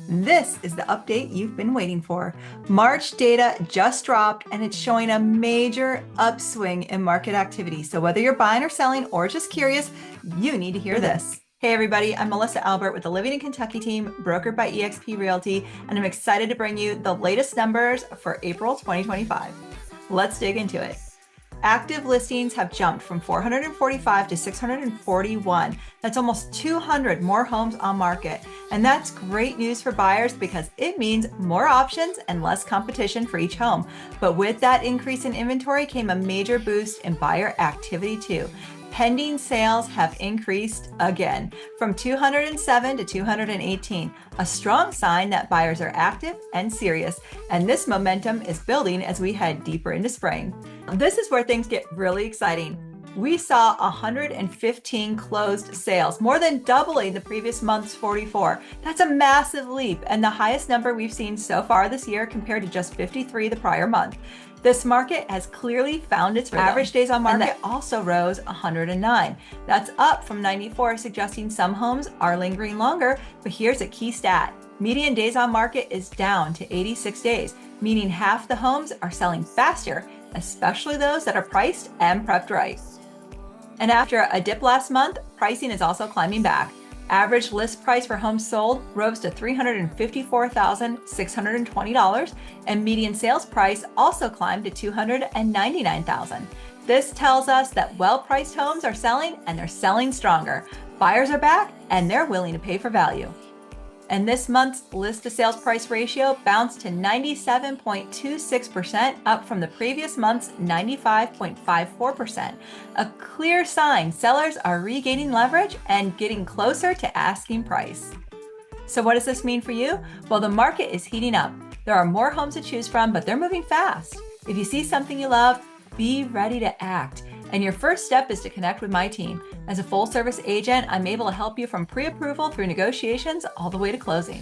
This is the update you've been waiting for. March data just dropped and it's showing a major upswing in market activity. So whether you're buying or selling or just curious, you need to hear this. Hey everybody, I'm Melissa Albert with the Living in Kentucky team, brokered by eXp Realty, and I'm excited to bring you the latest numbers for April 2025. Let's dig into it. Active listings have jumped from 445 to 641. That's almost 200 more homes on market. And that's great news for buyers because it means more options and less competition for each home. But with that increase in inventory came a major boost in buyer activity too. Pending sales have increased again from 207 to 218, a strong sign that buyers are active and serious. And this momentum is building as we head deeper into spring. This is where things get really exciting. We saw 115 closed sales, more than doubling the previous month's 44. That's a massive leap and the highest number we've seen so far this year compared to just 53 the prior month. This market has clearly found its rhythm. Average days on market also rose 109. That's up from 94, suggesting some homes are lingering longer. But here's a key stat. Median days on market is down to 86 days, meaning half the homes are selling faster, especially those that are priced and prepped right. And after a dip last month, pricing is also climbing back. Average list price for homes sold rose to $354,620, and median sales price also climbed to $299,000. This tells us that well-priced homes are selling, and they're selling stronger. Buyers are back, and they're willing to pay for value. And this month's list to sales price ratio bounced to 97.26%, up from the previous month's 95.54%. A clear sign sellers are regaining leverage and getting closer to asking price. So what does this mean for you? Well, the market is heating up. There are more homes to choose from, but they're moving fast. If you see something you love, be ready to act. And your first step is to connect with my team. As a full service agent, I'm able to help you from pre-approval through negotiations all the way to closing.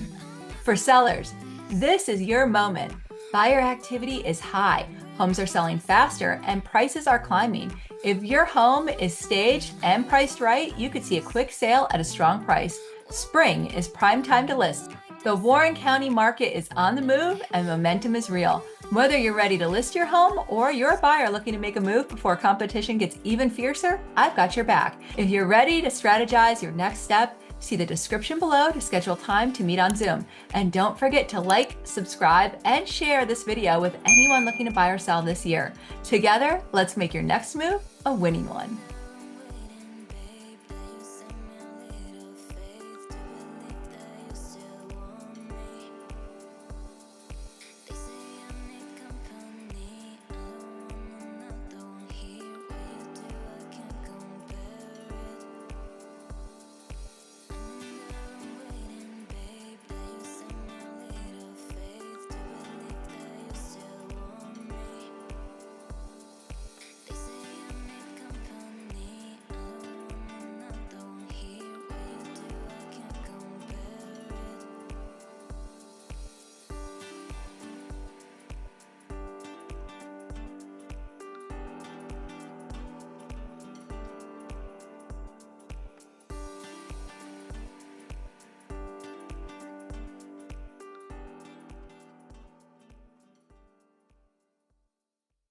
For sellers, this is your moment. Buyer activity is high, homes are selling faster, and prices are climbing. If your home is staged and priced right, you could see a quick sale at a strong price. Spring is prime time to list. The Warren County market is on the move and momentum is real. Whether you're ready to list your home or you're a buyer looking to make a move before competition gets even fiercer, I've got your back. If you're ready to strategize your next step, see the description below to schedule time to meet on Zoom. And don't forget to like, subscribe, and share this video with anyone looking to buy or sell this year. Together, let's make your next move a winning one.